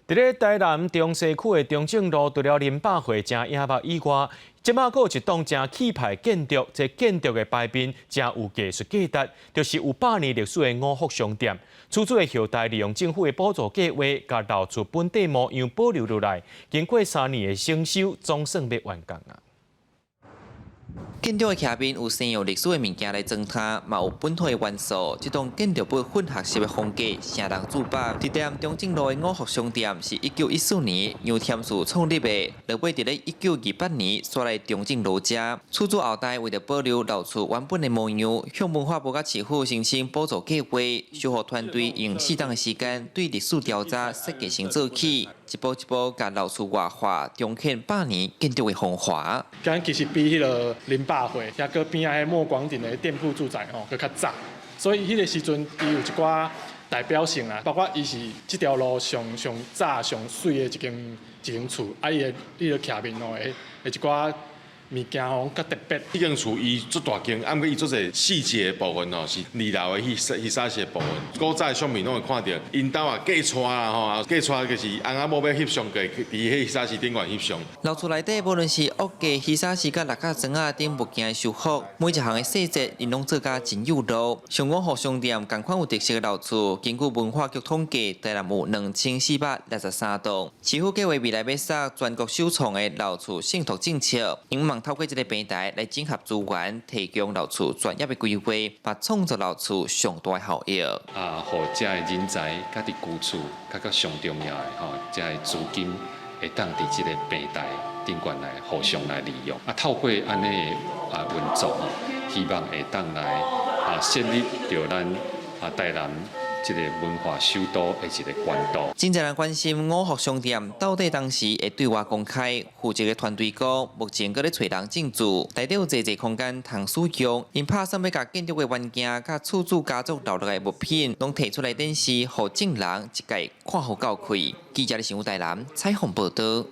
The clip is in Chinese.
伫咧台南中西区的中正路，除了林百货正野目以外，即马还有一栋正气派建筑。这建筑的牌面正有艺术价值，就是有100年历史的五福商店。出租的后代利用政府的补助计划，甲楼厝本地模样保留落来。经过3年的整修，总算要完工啊！ 建筑的下面有先用历史的物件来装它，嘛有本土的元素。这栋建筑物混合式的风格，相当自拔。地点中正路的五福商店是1914年杨添树创立的，落尾伫咧1928年刷来中正路遮。出租后代为了保留老厝原本的模样，向文化部甲市府申请补助计划，修复团队用适当的时间对历史调查设计成做起，一步一步甲老厝外化，重现100年建筑的风华。咱其实比迄个林百货，遐个边仔迄莫广顶的店铺住宅吼，佮较早，所以迄个时阵伊有一寡代表性啊，包括伊是这条路上早上水的一间厝，啊伊个徛面吼的一寡物件吼较特别。迄间厝伊足大间，啊，毋过伊足侪细节部分吼是二楼的迄沙些部分。古早的相片拢会看到，因兜啊嫁娶啦吼，嫁娶就是翁仔某要翕相个，伫迄沙时顶悬翕相。楼厝内底无论是屋架、喜沙时甲六角砖啊等物件的修复，每一项的细节因拢做甲真有路。像五福商店同款有特色的楼厝，根据文化局统计，台南有2463栋。市府计划未来要设全国首创的楼厝信托政策，希望透过这个平台来整合资源，提供楼厝专业的规划，把创造楼厝上大的效益。互遮的人才，甲伫居厝，较上重要的吼，遮的资金会当伫即个平台顶悬来互相来利用。透过安尼的运作吼，希望会当来设立着咱台南。 一个文化首都的一个关岛。真侪人关心五福商店到底当时会对外公开。负责的团队讲，目前搁咧找人进驻，内底有侪空间通使用。因拍算要甲建筑的元件、甲厝主家族留落来的物品，拢摕出来展示，互众人一概看好教开。记者咧新闻台南采访报道。